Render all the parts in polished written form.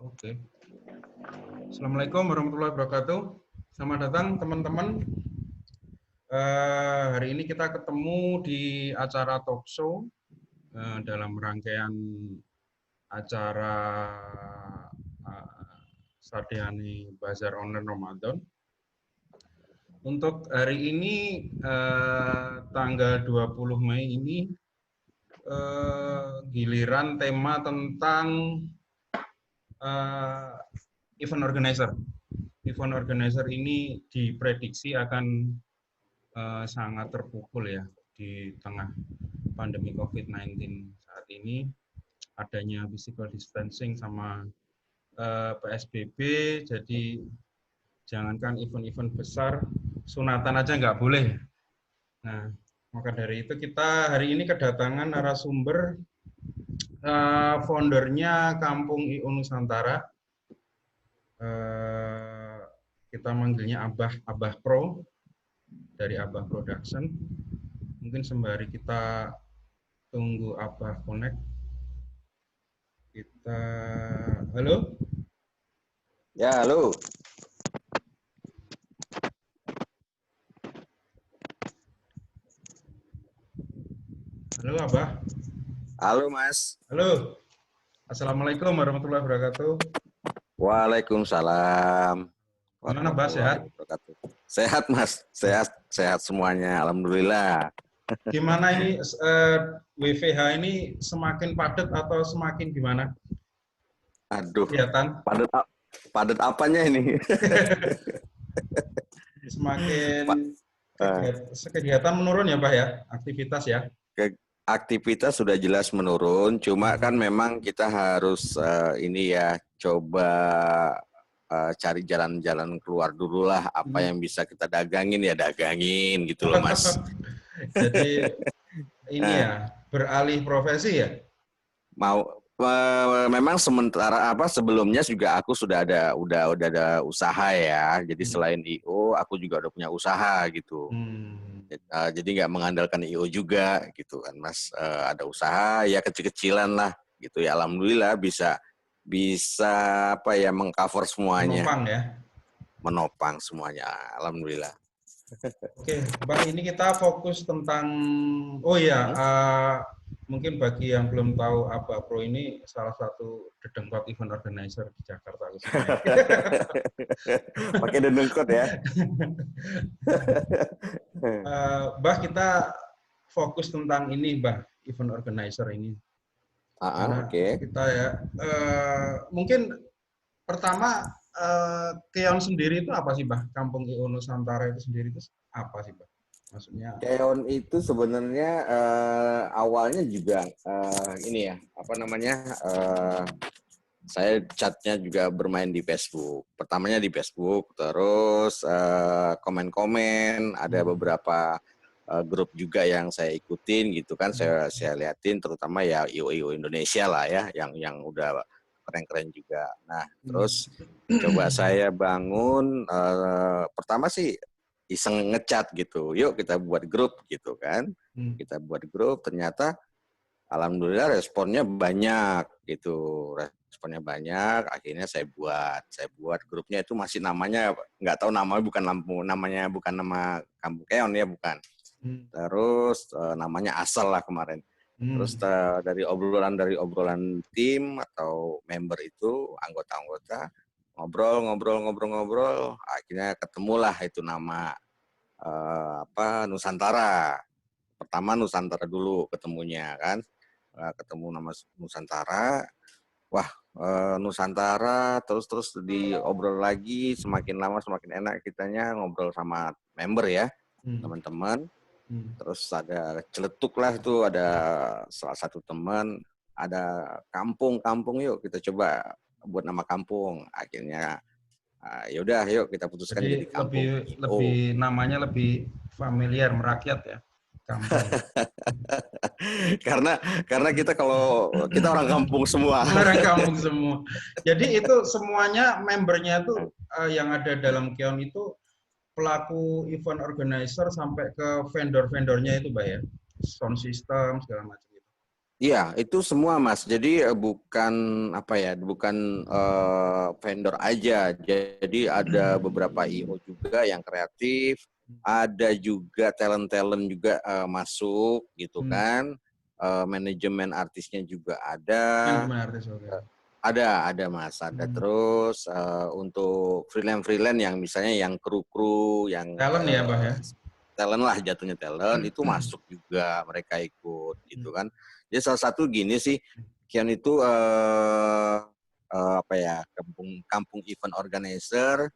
Oke. Assalamualaikum warahmatullahi wabarakatuh. Selamat datang teman-teman. Hari ini kita ketemu di acara talk show dalam rangkaian acara Sardiani Bazar Online Ramadan. Untuk hari ini tanggal 20 Mei ini giliran tema tentang event organizer. Event organizer ini diprediksi akan sangat terpukul ya di tengah pandemi COVID-19 saat ini, adanya physical distancing sama PSBB, jadi jangankan event-event besar, sunatan aja nggak boleh. Nah, maka dari itu kita hari ini kedatangan narasumber foundernya Kampung I.O Nusantara. Kita manggilnya Abah Pro dari Abah Production. Mungkin sembari kita tunggu Abah connect. Halo? Ya, halo. Halo Abah. Halo Mas. Halo. Assalamualaikum warahmatullahi wabarakatuh. Waalaikumsalam. Gimana Abah, sehat? Sehat Mas, sehat semuanya. Alhamdulillah. Gimana ini WFH ini semakin padat atau semakin gimana? Aduh, Kelihatan? padat apanya ini? Semakin kegiatan menurun ya Pak ya, aktivitas ya? Aktivitas sudah jelas menurun, cuma kan memang kita harus ini ya, coba cari jalan-jalan keluar dulu lah, apa yang bisa kita dagangin ya dagangin gitu loh Mas. Jadi ini ya, beralih profesi ya? Memang sementara sebelumnya juga aku sudah ada usaha ya. Jadi selain IO, aku juga udah punya usaha gitu. Jadi nggak mengandalkan IO juga gitu kan Mas. Ada usaha ya kecil-kecilan lah gitu ya. Alhamdulillah bisa apa ya mengcover semuanya. Menopang ya. Menopang semuanya. Alhamdulillah. Oke, Bang, ini kita fokus tentang mungkin bagi yang belum tahu Abah Pro ini salah satu dedengkot event organizer di Jakarta khususnya. Pakai dedengkot ya. Bah, kita fokus tentang ini, Bah, event organizer ini. Karena kita ya, mungkin pertama Keon sendiri itu apa sih, Bah? Kampung I.O Nusantara itu sendiri itu apa sih, Bah? Maksudnya Keon itu sebenarnya awalnya juga ini ya, apa namanya? Saya chatnya juga bermain di Facebook. Pertamanya di Facebook, terus komen-komen, ada beberapa grup juga yang saya ikutin gitu kan, saya liatin, terutama ya IO Indonesia lah ya, yang udah keren-keren juga. Nah, terus coba saya bangun, pertama sih iseng ngechat gitu, yuk kita buat grup gitu kan, kita buat grup, ternyata alhamdulillah responnya banyak gitu, responnya banyak, akhirnya saya buat grupnya itu masih namanya nggak tahu namanya bukan nama Kampung Keon ya bukan. Terus namanya Asal lah kemarin. Terus dari obrolan tim atau member itu anggota-anggota ngobrol, akhirnya ketemulah itu nama Nusantara. Pertama Nusantara dulu ketemunya kan, ketemu nama Nusantara. Wah, Nusantara terus diobrol lagi, semakin lama semakin enak kitanya ngobrol sama member ya, teman-teman. Terus ada celetuk lah itu, ada salah satu teman, ada kampung yuk kita coba buat nama kampung. Akhirnya yaudah yuk kita putuskan jadi kampung. lebih namanya lebih familiar, merakyat ya, kampung. karena kita orang kampung semua. Orang kampung semua. Jadi itu semuanya membernya itu yang ada dalam Keon itu pelaku event organizer sampai ke vendor-vendornya itu, Mbak ya, sound system segala macam itu. Iya, itu semua Mas. Jadi bukan apa ya, bukan vendor aja. Jadi ada beberapa IO juga yang kreatif, ada juga talent-talent juga masuk gitu kan. Manajemen artisnya juga ada. Manajemen artis, oke. Ada Mas, ada. Terus untuk freelance yang misalnya yang kru-kru, yang Talent ya, Bah ya. talent lah, jatuhnya talent itu masuk juga, mereka ikut gitu kan. Jadi salah satu gini sih, Kion itu apa ya, kampung event organizer,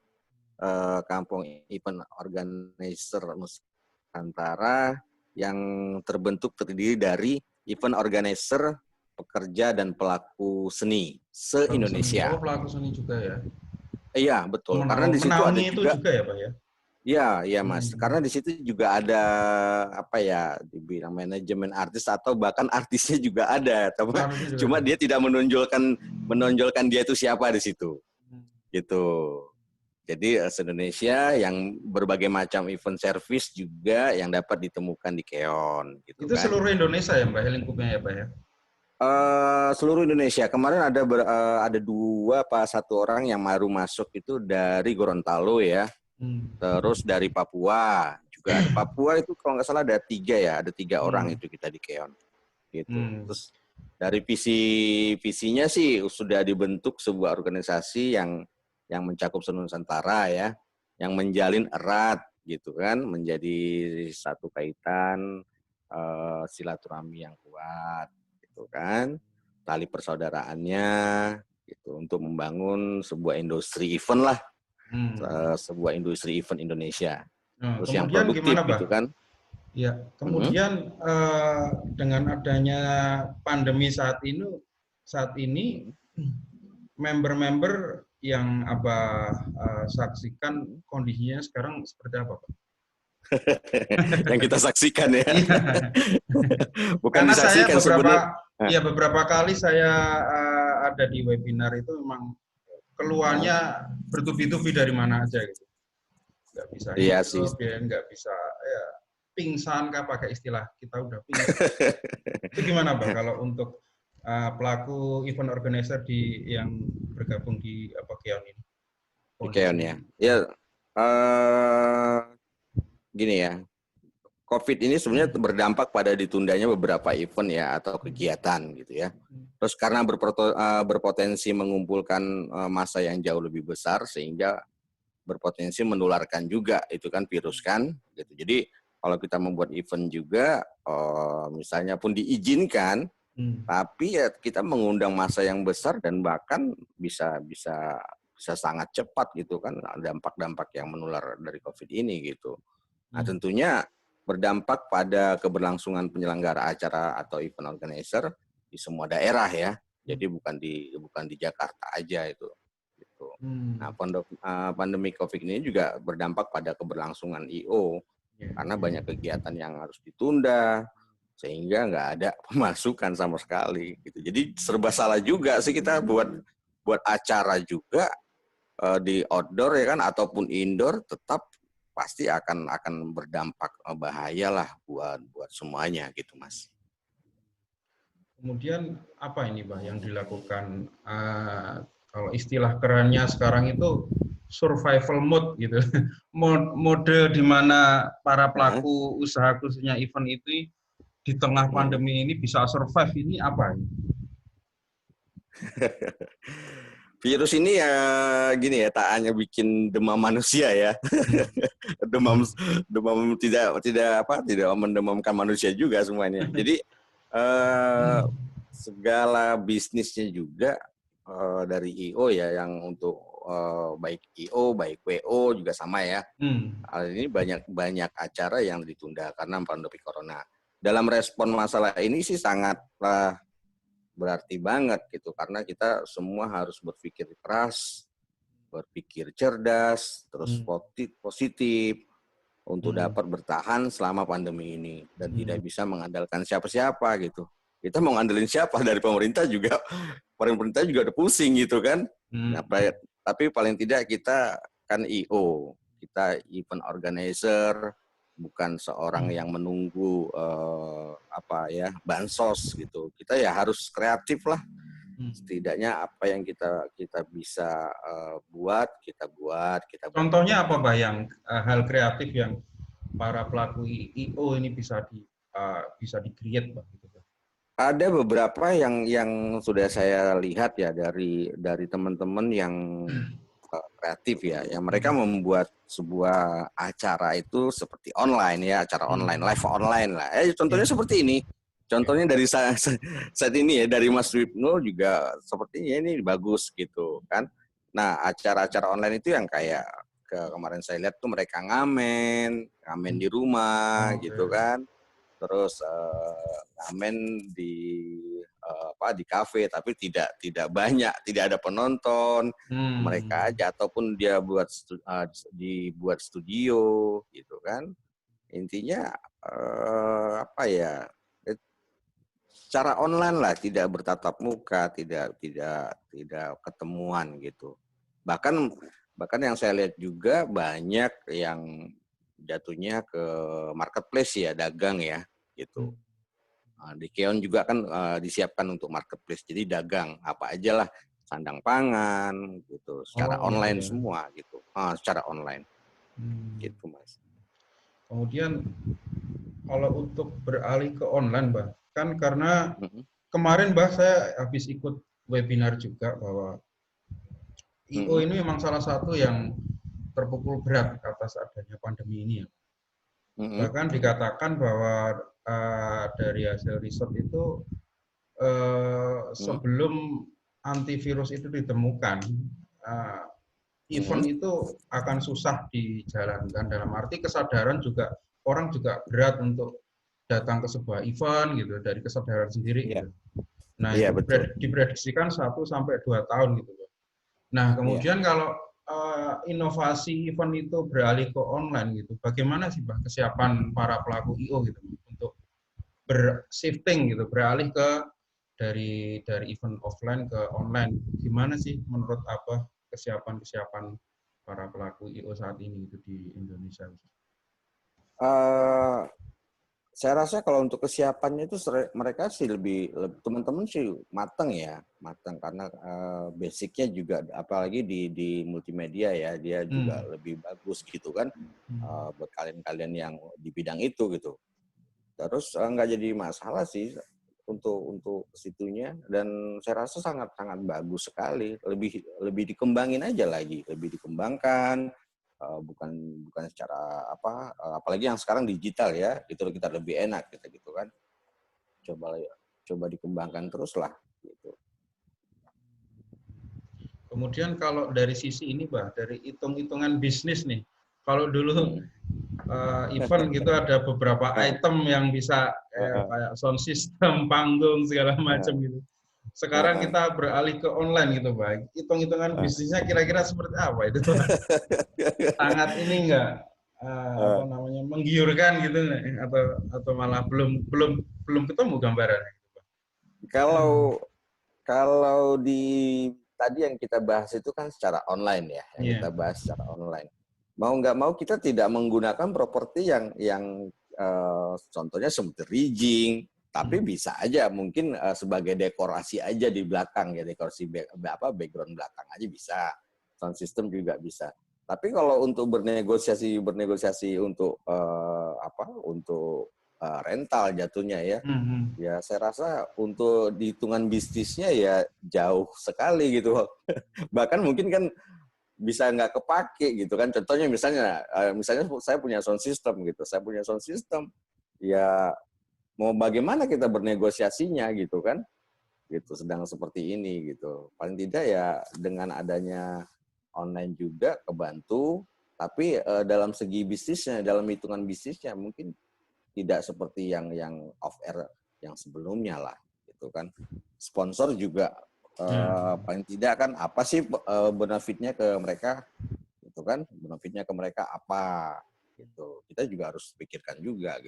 Nusantara yang terdiri dari event organizer, pekerja dan pelaku seni se-Indonesia. Oh, pelaku seni juga ya. Iya, betul. Karena di situ ada Menaungi itu juga. juga ya, Pak ya. Iya Mas. Karena di situ juga ada apa ya, dibilang manajemen artis atau bahkan artisnya juga ada. Cuma dia tidak menonjolkan dia itu siapa di situ. Gitu. Jadi se-Indonesia yang berbagai macam event service juga yang dapat ditemukan di Keon gitu itu kan. Seluruh Indonesia ya, Mbak, lingkupnya ya, Pak ya. Seluruh Indonesia. Kemarin ada 2 apa 1 orang yang baru masuk itu dari Gorontalo ya. Terus dari Papua juga ada. Papua itu kalau nggak salah ada 3 ya, ada 3 orang itu kita di Keon gitu. Terus dari visinya sih sudah dibentuk sebuah organisasi yang mencakup seluruh Nusantara ya, yang menjalin erat gitu kan, menjadi satu kaitan silaturahmi yang kuat gitu kan, tali persaudaraannya gitu untuk membangun sebuah industri event lah. Sebuah industri event Indonesia. Terus yang produktif gimana, gitu kan. Ya, kemudian dengan adanya pandemi saat ini member-member yang saksikan kondisinya sekarang seperti apa, Pak? Yang kita saksikan ya. Bukan Karena disaksikan sebenarnya. beberapa kali saya ada di webinar itu memang keluarnya bertubi-tubi dari mana aja gitu. Nggak bisa hidup, ya, nggak bisa ya, pingsan kah pakai istilah kita udah pingsan. Itu gimana, Pak, kalau untuk pelaku event organizer yang bergabung di Keon ini? Di Keon ya. Ya gini ya. COVID ini sebenarnya berdampak pada ditundanya beberapa event ya atau kegiatan gitu ya. Terus karena berpotensi mengumpulkan massa yang jauh lebih besar sehingga berpotensi menularkan juga itu kan virus kan gitu. Jadi kalau kita membuat event juga misalnya pun diizinkan tapi ya kita mengundang massa yang besar dan bahkan bisa sangat cepat gitu kan dampak-dampak yang menular dari COVID ini gitu. Nah, tentunya berdampak pada keberlangsungan penyelenggara acara atau event organizer di semua daerah ya. Jadi bukan di Jakarta aja itu. Gitu. Nah, pandemi COVID ini juga berdampak pada keberlangsungan IO karena banyak kegiatan yang harus ditunda sehingga nggak ada pemasukan sama sekali. Gitu. Jadi serba salah juga sih kita buat acara juga di outdoor ya kan ataupun indoor tetap pasti akan berdampak bahaya lah buat semuanya gitu Mas. Kemudian apa ini, Pak, yang dilakukan kalau istilah kerennya sekarang itu survival mode gitu. Mode di mana para pelaku usaha khususnya event itu di tengah pandemi ini bisa survive ini apa ini? Virus ini ya gini ya, tak hanya bikin demam manusia ya. demam tidak mendemamkan manusia juga semuanya. Jadi segala bisnisnya juga dari IO ya yang untuk baik IO baik WO juga sama ya. Ini banyak acara yang ditunda karena pandemi corona. Dalam respon masalah ini sih sangatlah berarti banget gitu karena kita semua harus berpikir keras, berpikir cerdas, terus positif untuk dapat bertahan selama pandemi ini dan tidak bisa mengandalkan siapa-siapa gitu. Kita mau ngandelin siapa dari pemerintah juga udah pusing gitu kan. Nah, tapi paling tidak kita kan IO, kita event organizer, bukan seorang yang menunggu bansos gitu. Kita ya harus kreatif lah. Setidaknya apa yang kita bisa buat. Contohnya apa, Mbak, yang hal kreatif yang para pelaku IO ini bisa di-create, Mbak? Ada beberapa yang sudah saya lihat ya dari teman-teman yang kreatif ya, yang mereka membuat sebuah acara itu seperti online ya, acara online, live online lah. Contohnya seperti ini. Contohnya dari saat ini ya, dari Mas Wipno juga sepertinya ini bagus gitu kan. Nah, acara-acara online itu yang kayak kemarin saya lihat tuh mereka ngamen di rumah gitu kan. Terus ngamen di kafe tapi tidak banyak, tidak ada penonton, mereka aja ataupun dia dibuat studio gitu kan. Intinya secara online lah, tidak bertatap muka, tidak ketemuan gitu. Bahkan yang saya lihat juga banyak yang jatuhnya ke marketplace ya, dagang ya gitu. Di Keon juga kan disiapkan untuk marketplace, jadi dagang apa aja lah, sandang pangan gitu, secara online semua gitu, secara online gitu Mas. Kemudian kalau untuk beralih ke online, Mbak, kan karena kemarin, Mbak, saya habis ikut webinar juga bahwa IO ini memang salah satu yang terpukul berat atas adanya pandemi ini ya. Bahkan dikatakan bahwa dari hasil riset itu sebelum antivirus itu ditemukan, event itu akan susah dijalankan, dalam arti kesadaran juga, orang juga berat untuk datang ke sebuah event gitu, dari kesadaran sendiri gitu. Nah, itu diprediksikan 1-2 tahun gitu. Nah, kemudian kalau inovasi event itu beralih ke online gitu, bagaimana sih, Pak, kesiapan para pelaku IO gitu untuk shifting gitu, beralih ke dari event offline ke online? Gimana sih menurut apa kesiapan para pelaku IO saat ini itu di Indonesia? Saya rasa kalau untuk kesiapannya itu mereka sih lebih teman-teman sih matang karena basicnya juga apalagi di multimedia ya, dia juga lebih bagus gitu kan, buat kalian yang di bidang itu gitu. Terus nggak jadi masalah sih untuk situnya, dan saya rasa sangat bagus sekali, lebih dikembangin aja lagi, lebih dikembangkan. Bukan secara apalagi yang sekarang digital ya, itu kita lebih enak gitu kan, coba dikembangkan terus lah gitu. Kemudian kalau dari sisi ini, Mbak, dari hitung-hitungan bisnis nih, kalau dulu event gitu ada beberapa item yang bisa kayak sound system, panggung segala macam gitu. Sekarang kita beralih ke online gitu, Pak. Hitung-hitungan bisnisnya kira-kira seperti apa itu? Sangat ini enggak menggiurkan gitu, atau malah belum ketemu gambarannya? Kalau di tadi yang kita bahas itu kan secara online ya, kita bahas secara online. Mau nggak mau kita tidak menggunakan properti yang contohnya seperti rigging, tapi bisa aja mungkin sebagai dekorasi aja di belakang ya, dekorasi background belakang aja bisa, sound system juga bisa. Tapi kalau untuk bernegosiasi untuk untuk rental jatuhnya ya, ya saya rasa untuk dihitungan bisnisnya ya jauh sekali gitu. Bahkan mungkin kan bisa nggak kepake gitu kan. Contohnya misalnya saya punya sound system gitu, ya mau bagaimana kita bernegosiasinya gitu kan, gitu sedang seperti ini gitu. Paling tidak ya dengan adanya online juga kebantu, tapi dalam segi bisnisnya, dalam hitungan bisnisnya mungkin tidak seperti yang off air yang sebelumnya lah gitu kan. Sponsor juga paling tidak kan apa sih benefitnya ke mereka gitu kan, benefitnya ke mereka apa gitu, kita juga harus pikirkan juga gitu.